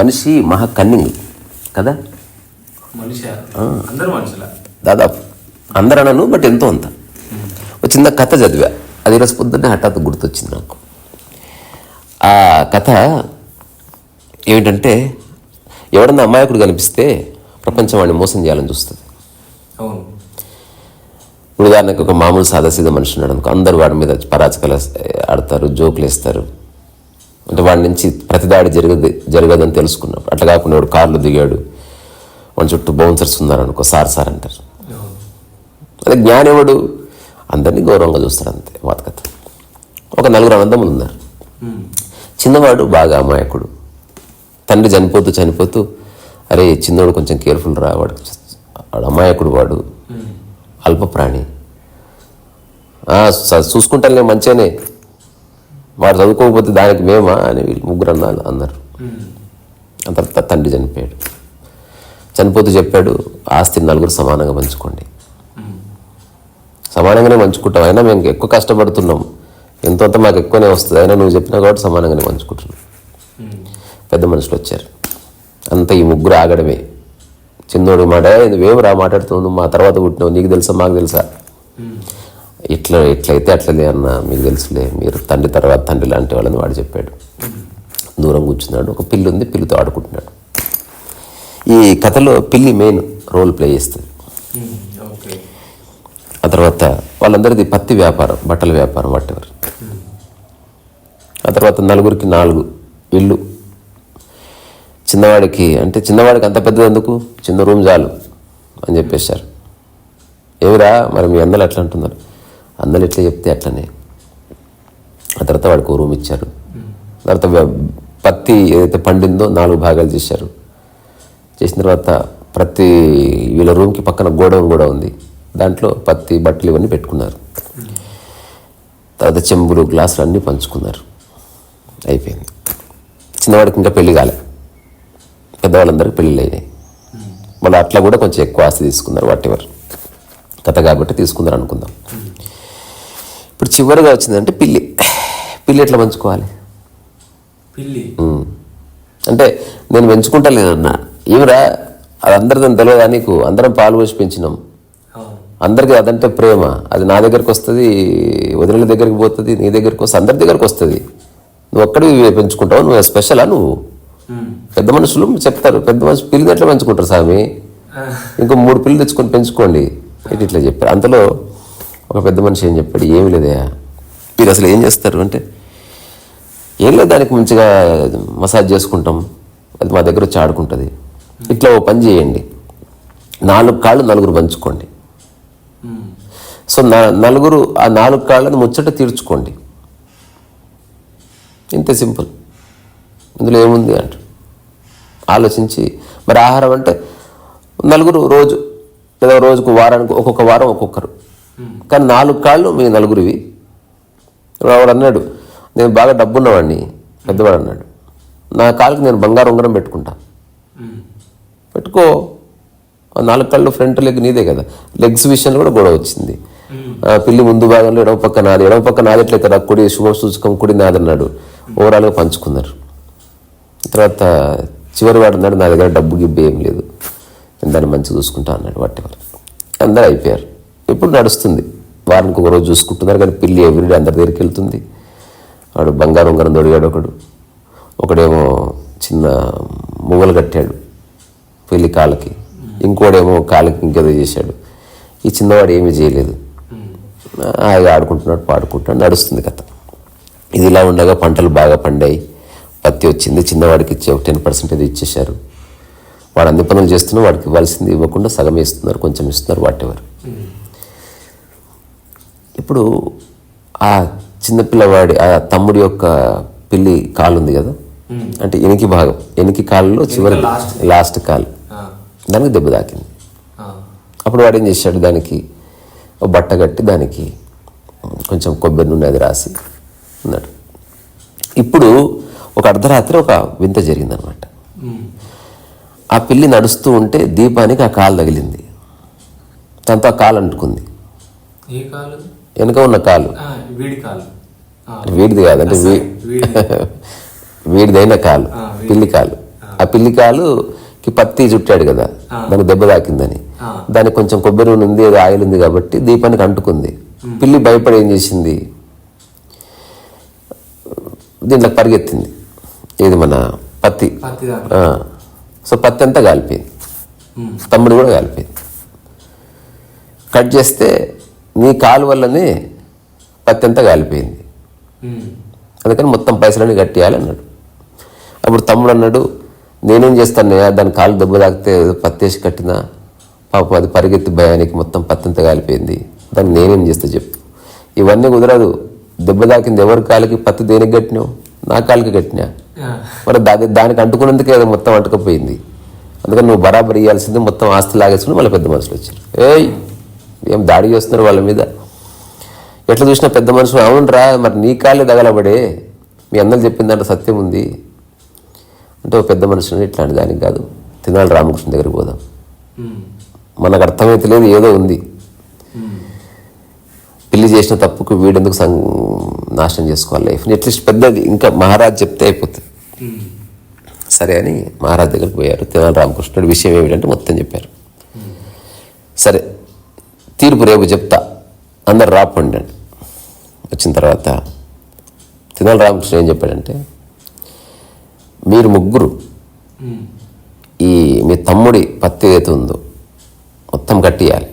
మనిషి మహా కన్నింగ్ కదా, దాదాపు అందరూ అనను, బట్ ఎంతో అంత. ఒక చిన్న కథ చదివా, అది ఈరోజు పొద్దున్నే హఠాత్తు గుర్తొచ్చింది నాకు. ఆ కథ ఏమిటంటే, ఎవడన్నా అమాయకుడు కనిపిస్తే ప్రపంచం వాడిని మోసం చేయాలని చూస్తుంది. ఉదాహరణకు ఒక మామూలు సాదాసీదా మనిషి ఉన్నాడు అనుకో, అందరూ వాడి మీద పరాచకాలు ఆడతారు, జోకులు వేస్తారు. అంటే వాడి నుంచి ప్రతిదాడి జరగదని తెలుసుకున్నప్పుడు. అట్లా కాకుండా వాడు కార్లు దిగాడు, వాడి చుట్టూ బౌన్సర్స్ ఉన్నారనుకో, సార్ అంటారు. అదే జ్ఞానేవుడు అందరినీ గౌరవంగా చూస్తాడు, అంతే వాటి కథ. ఒక 4 అన్నదమ్ములు ఉన్నారు. చిన్నవాడు బాగా అమాయకుడు. తండ్రి చనిపోతూ అరే చిన్నవాడు కొంచెం కేర్ఫుల్ రా, వాడు అమాయకుడు, వాడు అల్పప్రాణి, చూసుకుంటానే మంచిగానే, వాడు చదువుకోకపోతే దానికి మేమా అని వీళ్ళు ముగ్గురు అన్నారు. అంత తండ్రి చనిపోయాడు. చనిపోతూ చెప్పాడు, ఆస్తిని 4 సమానంగా పంచుకోండి. సమానంగానే పంచుకుంటాం, అయినా మేము ఎక్కువ కష్టపడుతున్నాం, ఎంతో మాకు ఎక్కువనే వస్తుంది, అయినా నువ్వు చెప్పినా కాబట్టి సమానంగానే పంచుకుంటున్నాం. పెద్ద మనుషులు వచ్చారు, అంతా ఈ ముగ్గురు ఆగడమే. చిన్నోడు మాట, నువ్వేమి రా మాట్లాడుతున్నావు, మా తర్వాత పుట్టినావు, నీకు తెలుసా మాకు తెలుసా, ఎట్లయితే అట్లలే అన్న, మీకు తెలుసులే, మీరు తండ్రి తర్వాత తండ్రి లాంటి వాళ్ళని వాడు చెప్పాడు. దూరం కూర్చున్నాడు, ఒక పిల్లి ఉంది, పిల్లితో ఆడుకుంటున్నాడు. ఈ కథలో పిల్లి మెయిన్ రోల్ ప్లే చేస్తుంది. ఆ తర్వాత వాళ్ళందరిది పత్తి వ్యాపారం, బట్టల వ్యాపారం, వాటెవర్. ఆ తర్వాత 4 4 ఇల్లు. చిన్నవాడికి అంత పెద్దది ఎందుకు, చిన్న రూమ్ చాలు అని చెప్పేశారు. ఏమిరా మరి మీ అందరూ అట్లా అంటున్నారు, అందరూ ఎట్లా చెప్తే అట్లనే. ఆ తర్వాత వాడికి 1 రూమ్ ఇచ్చారు. తర్వాత పత్తి ఏదైతే పండిందో 4 భాగాలు చేశారు. చేసిన తర్వాత ప్రతి వీళ్ళ రూమ్కి పక్కన గోడౌన్ కూడా ఉంది, దాంట్లో పత్తి బట్టలు ఇవన్నీ పెట్టుకున్నారు. తర్వాత చెంబులు గ్లాసులు అన్నీ పంచుకున్నారు. అయిపోయింది. చిన్నవాడికి ఇంకా పెళ్లి కాలే, పెద్దవాళ్ళందరికీ పెళ్ళిళ్ళు అయినాయి. మళ్ళీ అట్లా కూడా కొంచెం ఎక్కువ ఆస్తి తీసుకున్నారు, వాటెవర్ కథ కాబట్టి తీసుకున్నారు అనుకుందాం. ఇప్పుడు చివరిగా వచ్చిందంటే పిల్లి ఎట్లా పంచుకోవాలి. అంటే నేను పెంచుకుంటా లేదన్నా, ఏమిరా అది అందరిదని తెలియదా నీకు, అందరం పాలు పోసి పెంచినాం, అందరికీ అదంటే ప్రేమ, అది నా దగ్గరికి వస్తుంది, వదిలిన దగ్గరికి పోతుంది, నీ దగ్గరికి వస్తుంది, అందరి దగ్గరికి వస్తుంది. నువ్వు ఒక్కడివి పెంచుకుంటావు, నువ్వు స్పెషలా, నువ్వు పెద్ద మనుషులు చెప్తారు, పెద్ద మనుషులు పిల్లిని ఎట్లా పెంచుకుంటారు స్వామి, ఇంకో 3 పిల్లలు తెచ్చుకొని పెంచుకోండి ఇట్లా చెప్పారు. అంతలో ఒక పెద్ద మనిషి ఏం చెప్పాడు, ఏమి లేదయా, మీరు అసలు ఏం చేస్తారు అంటే, ఏం లేదు, దానికి మంచిగా మసాజ్ చేసుకుంటాం, అది మా దగ్గర వచ్చి ఆడుకుంటుంది. ఇట్లా ఓ పని చేయండి, 4 కాళ్ళు 4 పంచుకోండి. సో 4 ఆ 4 కాళ్ళని ముచ్చట తీర్చుకోండి, ఇంతే సింపుల్, ఇందులో ఏముంది అంట. ఆలోచించి మరి ఆహారం అంటే 4 రోజు లేదా రోజుకు వారానికి ఒక్కొక్క వారం ఒక్కొక్కరు, కానీ 4 కాళ్ళు మీ 4గురివి. వాడు అన్నాడు, నేను బాగా డబ్బున్నవాడిని, పెద్దవాడు అన్నాడు, నా కాళ్ళకి నేను బంగారు ఉంగరం పెట్టుకుంటా. పెట్టుకో, 4 కాళ్ళు ఫ్రంట్ లెగ్ నీదే కదా. లెగ్స్ విషయంలో కూడా గొడవ వచ్చింది. పిల్లి ముందు భాగంలో ఎడమ పక్క నాది ఎట్లయితే రా, కుడి శుభ సూచకం కుడి నాదన్నాడు. ఓవరాల్గా పంచుకున్నారు. తర్వాత చివరి వాడు అన్నాడు, నా దగ్గర డబ్బు గిబ్బు ఏం లేదు, నేను దాన్ని మంచిగా చూసుకుంటా అన్నాడు. వాటెవర్ అందరూ అయిపోయారు. ఇప్పుడు నడుస్తుంది, వారానికి 1 రోజు చూసుకుంటున్నారు, కానీ పిల్లి ఎవ్రీడే అందరి దగ్గరికి వెళ్తుంది. వాడు బంగారు ఉంగరం దొడిగాడు, ఒకడేమో చిన్న మువ్వలు కట్టాడు పిల్లి కాళ్ళకి, ఇంకోడేమో కాళ్ళకి ఇంకేదో చేశాడు. ఈ చిన్నవాడు ఏమీ చేయలేదు, ఆడుకుంటున్నాడు, పాడుకుంటున్నాడు, నడుస్తుంది కథ. ఇది ఇలా ఉండగా పంటలు బాగా పండాయి, పత్తి వచ్చింది. చిన్నవాడికి ఇచ్చే 10% ఇచ్చేశారు. వాడు అన్ని పనులు చేస్తున్నా, వాడికి ఇవ్వాల్సింది ఇవ్వకుండా సగం ఇస్తున్నారు, కొంచెం ఇస్తున్నారు, వాటెవర్. ఇప్పుడు ఆ చిన్నపిల్లవాడి ఆ తమ్ముడి యొక్క పిల్లి కాలు ఉంది కదా, అంటే ఎనికి కాలులో చివరి లాస్ట్ కాలు, దానికి దెబ్బ తాకింది. అప్పుడు వాడు ఏం చేశాడు, దానికి బట్ట కట్టి దానికి కొంచెం కొబ్బరి నూనె అది రాసి ఉన్నాడు. ఇప్పుడు ఒక అర్ధరాత్రి ఒక వింత జరిగిందనమాట. ఆ పిల్లి నడుస్తూ ఉంటే దీపానికి ఆ కాలు తగిలింది, దాంతో ఆ కాలు అంటుకుంది. వెనుక ఉన్న కాలు, వీడిది కాదు, అంటే వీడిదైన కాలు, పిల్లి కాలు ఆ పిల్లి కాలుకి పత్తి చుట్టాడు కదా, దానికి దెబ్బ తాకిందని. దానికి కొంచెం కొబ్బరి నూనె ఉంది, అది ఆయిల్ ఉంది కాబట్టి దీపానికి అంటుకుంది. పిల్లి భయపడి ఏం చేసింది, దీంట్లో పరిగెత్తింది. ఇది మన పత్తి. సో పత్తి అంతా కాలిపోయింది, తమ్ముడు కూడా కాలిపోయింది. కట్ చేస్తే నీ కాలు వల్లనే పత్తి అంతా కాలిపోయింది, అందుకని మొత్తం పైసలన్నీ కట్టేయాలి అన్నాడు. అప్పుడు తమ్ముడు అన్నాడు, నేనేం చేస్తానయ్యా, దాని కాలు దెబ్బ తాకితే పత్తి వేసి కట్టినా, పాపం అది పరిగెత్తి భయానికి మొత్తం పత్తి అంతా కాలిపోయింది, దాన్ని నేనేం చేస్తా చెప్పు. ఇవన్నీ కుదరదు. దెబ్బ తాకింది ఎవరి కాలికి, పత్తి దేనికి కట్టినావు, నా కాలికి కట్టినా, మరి దానికి అంటుకున్నందుకే అది మొత్తం అంటుకపోయింది, అందుకని నువ్వు బరాబర్ ఇవ్వాల్సింది. మొత్తం ఆస్తి లాగేసుకుని మళ్ళీ పెద్ద మనుషులు వచ్చారు. ఏం దాడి చేస్తున్నారు వాళ్ళ మీద. ఎట్లా చూసినా పెద్ద మనుషులు, అవునరా మరి నీ కాళ్ళే తగలబడే, మీ అందరు చెప్పిన దాంట్లో సత్యం ఉంది అంటే, ఒక పెద్ద మనుషులు ఇట్లాంటి దానికి కాదు, తెనాలి రామకృష్ణ దగ్గరికి పోదాం, మనకు అర్థమైతే లేదు ఏదో ఉంది, పెళ్లి చేసిన తప్పుకు వీడెందుకు నాశనం చేసుకోవాలి లైఫ్ని, అట్లీస్ట్ పెద్దది ఇంకా మహారాజ్ చెప్తే అయిపోతుంది. సరే అని మహారాజ్ దగ్గరికి పోయారు. తెనాలి రామకృష్ణుడు విషయం ఏమిటంటే మొత్తం చెప్పారు. సరే తీర్పు రేపు చెప్తా, అందరు రాపండి అండి. వచ్చిన తర్వాత తెనాలి రామకృష్ణ ఏం చెప్పాడంటే, మీరు ముగ్గురు ఈ మీ తమ్ముడి పత్తి ఏదైతే ఉందో మొత్తం కట్టియాలి,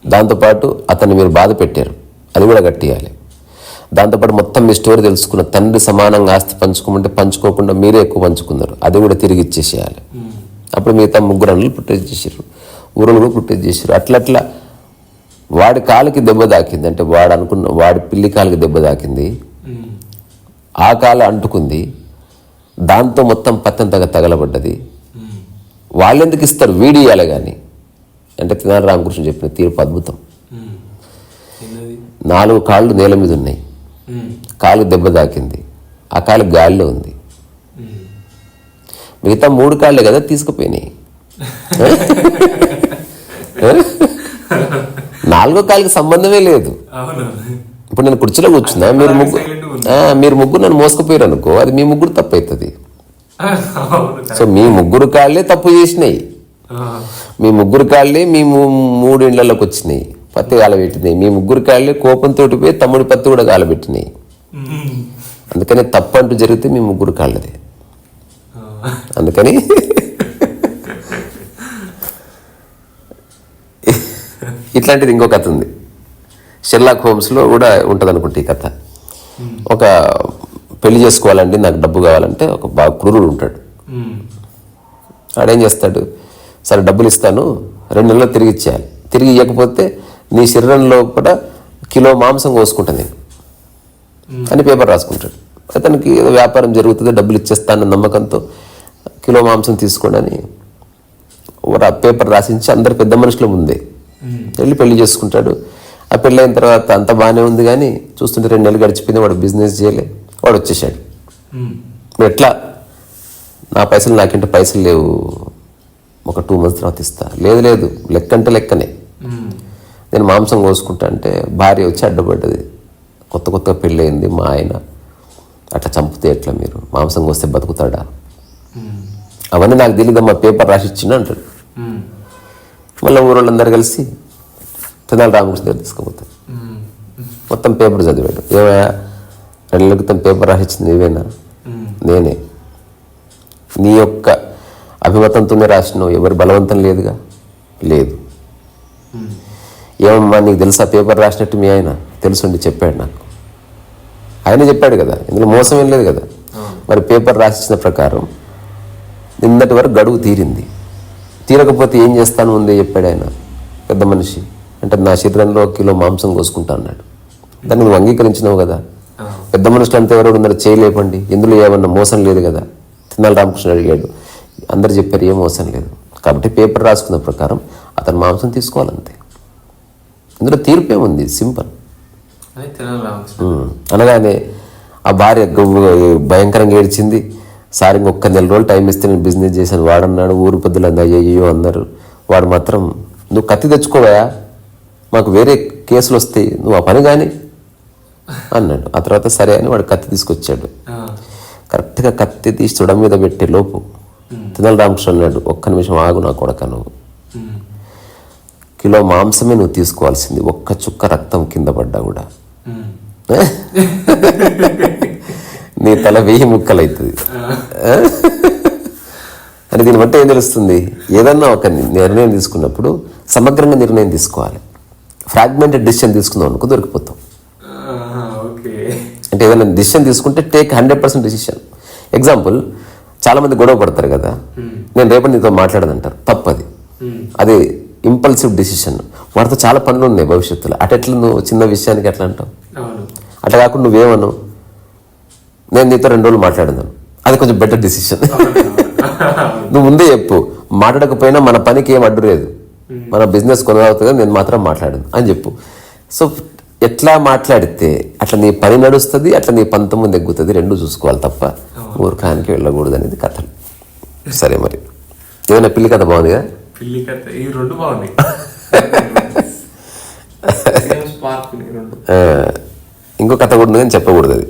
దాంతోపాటు అతన్ని మీరు బాధ పెట్టారు అది కూడా కట్టియాలి, దాంతోపాటు మొత్తం మీ స్టోరీ తెలుసుకున్న తండ్రి సమానంగా ఆస్తి పంచుకోమంటే పంచుకోకుండా మీరే ఎక్కువ పంచుకున్నారు, అది కూడా తిరిగి ఇచ్చేసేయాలి. అప్పుడు మిగతా ముగ్గురు అన్నలు ప్రొటెక్ట్ చేసారు, ఊరులు కూడా ప్రొటెక్ట్ చేసారు. అట్లట్లా వాడి కాలికి దెబ్బ తాకింది అంటే, వాడి పిల్లి కాలికి దెబ్బ తాకింది, ఆ కాలు అంటుకుంది, దాంతో మొత్తం పత్తంతగా తగలబడ్డది. వాళ్ళెందుకు ఇస్తారు, వీడియాలి కానీ అంటే తెనాలి రామకృష్ణ చెప్పిన తీర్పు అద్భుతం. 4 కాళ్ళు నేల మీద ఉన్నాయి, కాలు దెబ్బ తాకింది, ఆ కాలు గాలిలో ఉంది, మిగతా 3 కాళ్ళే కదా తీసుకుపోయినాయి. 4వ కాలుకి సంబంధమే లేదు. ఇప్పుడు నేను కుర్చీలో కూర్చున్నా, మీరు ముగ్గురు నన్ను మోసుకుపోయారు అనుకో, అది మీ ముగ్గురు తప్పు అవుతుంది. సో మీ ముగ్గురు కాళ్ళే తప్పు చేసినాయి, మీ ముగ్గురు కాళ్ళే మీ 3 ఇళ్లలోకి వచ్చినాయి, పత్తి కాలబెట్టినాయి, మీ ముగ్గురు కాళ్ళే కోపంతో పోయి తమ్ముడి పత్తి కూడా కాలబెట్టినాయి. అందుకని తప్పు అంటూ జరిగితే మీ ముగ్గురు కాళ్ళదే. అందుకని ఇట్లాంటిది ఇంకో కథ ఉంది, షెర్లాక్ హోమ్స్లో కూడా ఉంటుంది అనుకుంటే ఈ కథ. ఒక పెళ్లి చేసుకోవాలండి, నాకు డబ్బు కావాలంటే ఒక బాగా క్రూరుడు ఉంటాడు. ఆడేం చేస్తాడు, సరే డబ్బులు ఇస్తాను, 2 నెలల్లో తిరిగి ఇచ్చేయాలి, తిరిగి ఇవ్వకపోతే నీ శరీరంలో కూడా కిలో మాంసం కోసుకుంటా నేను అని పేపర్ రాసుకుంటాడు. అతనికి ఏదో వ్యాపారం జరుగుతుంది, డబ్బులు ఇచ్చేస్తానన్న నమ్మకంతో కిలో మాంసం తీసుకోండి అని పేపర్ రాసించి అందరు పెద్ద మనుషుల ముందే వెళ్ళి పెళ్లి చేసుకుంటాడు. ఆ పెళ్ళి అయిన తర్వాత అంత బాగానే ఉంది, కానీ చూస్తుంటే 2 నెలలు గడిచిపోయింది, వాడు బిజినెస్ చేయలే, వాడు వచ్చేసాడు. ఎట్లా, నా పైసలు నాకంటే పైసలు లేవు, ఒక 2 months తర్వాత ఇస్తా. లేదు లెక్క అంటే లెక్కనే, నేను మాంసం కోసుకుంటా అంటే భార్య వచ్చి అడ్డపడ్డది, కొత్తగా పెళ్ళి అయింది, మా ఆయన అట్లా చంపితే ఎట్లా, మీరు మాంసం కోస్తే బతుకుతాడా, అవన్నీ నాకు తెలియదమ్మా, పేపర్ రాసి ఇచ్చిండు అంటాడు. మళ్ళీ ఊరోళ్ళందరూ కలిసి తెనాలి రామకృష్ణ దగ్గర తీసుకుపోతాడు. మొత్తం పేపర్ చదివాడు. ఏమయ్యా 2 నెలల క్రితం పేపర్ రాసి ఇచ్చింది నీవేనా? నేనే. నీ యొక్క అభిమతంతోనే రాసినావు, ఎవరి బలవంతం లేదుగా? లేదు. ఏమమ్మా నీకు తెలుసా పేపర్ రాసినట్టు? మీ ఆయన తెలుసుండి చెప్పాడు నాకు. ఆయన చెప్పాడు కదా, ఇందులో మోసం ఏం లేదు కదా. మరి పేపర్ రాసిచ్చిన ప్రకారం నిన్నటి వరకు గడువు తీరింది, తీరకపోతే ఏం చేస్తాను ముందే చెప్పాడు ఆయన, పెద్ద మనిషి. అంటే నా శరీరంలో 1 కిలో మాంసం కోసుకుంటా అన్నాడు. దాన్ని నువ్వు అంగీకరించినావు కదా. పెద్ద మనుషులు అంతా ఎవరు ఉన్నారు, చేయలేపండి, ఇందులో ఏమన్నా మోసం లేదు కదా. తెనాలి రామకృష్ణ అడిగాడు, అందరు చెప్పారు ఏం మోసం లేదు, కాబట్టి పేపర్ రాసుకున్న ప్రకారం అతను మాంసం తీసుకోవాలంతే, ఇందులో తీర్పేముంది, సింపుల్. అనగానే ఆ భార్య భయంకరంగా ఏడ్చింది. సార్ ఇంకొక 1 నెల రోజులు టైం ఇస్తే నేను బిజినెస్ చేశాను, వాడన్నాడు. ఊరు పెద్దలు అయ్యో అన్నారు. వాడు మాత్రం నువ్వు కత్తి తెచ్చుకోవా, మాకు వేరే కేసులు వస్తాయి, నువ్వు ఆ పని కానీ అన్నాడు. ఆ తర్వాత సరే అని వాడు కత్తి తీసుకొచ్చాడు. కరెక్ట్గా కత్తి తీసి తొడ మీద పెట్టే లోపు తినల రామకృష్ణ అన్నాడు, ఒక్క నిమిషం ఆగు నా కొడక, నువ్వు కిలో మాంసమే నువ్వు తీసుకోవాల్సింది, ఒక్క చుక్క రక్తం కింద పడ్డా కూడా నీ తల 1000 ముక్కలు అవుతుంది అని. దీన్ని బట్టి ఏం తెలుస్తుంది, ఏదన్నా ఒక నిర్ణయం తీసుకున్నప్పుడు సమగ్రంగా నిర్ణయం తీసుకోవాలి. ఫ్రాగ్మెంటెడ్ డిసిషన్ తీసుకుందాం అనుకో దొరికిపోతాం. అంటే ఏదైనా డిసిషన్ తీసుకుంటే టేక్ 100% డిసిషన్. ఎగ్జాంపుల్, చాలా మంది గొడవ పడతారు కదా, నేను రేపటి నీతో మాట్లాడదంటారు, తప్పది. అది ఇంపల్సివ్ డిసిషన్. వాటితో చాలా పనులు ఉన్నాయి భవిష్యత్తులో. అటెట్లా నువ్వు చిన్న విషయానికి ఎట్లా అంటావు? అట్లా కాకుండా నువ్వేమను, నేను నీతో 2 రోజులు మాట్లాడదాను, అది కొంచెం బెటర్ డిసిషన్. నువ్వు ముందే చెప్పు, మాట్లాడకపోయినా మన పనికి ఏం అడ్డు లేదు, మన బిజినెస్ కొనసాగుతుంది, నేను మాత్రం మాట్లాడను అని చెప్పు. సో ఎట్లా మాట్లాడితే అట్లా నీ పని నడుస్తుంది, అట్లా నీ పంతం ముందు ఎగ్గుతుంది. 2 చూసుకోవాలి తప్ప మూర్ఖానికి వెళ్ళకూడదు అనేది కథలు. సరే, మరి ఏదైనా పిల్లి కథ బాగుంది కదా? పిల్లి కథ ఈ 2 బాగుంది. ఇంకో కథ కూడా ఉంది కానీ చెప్పకూడదు అది.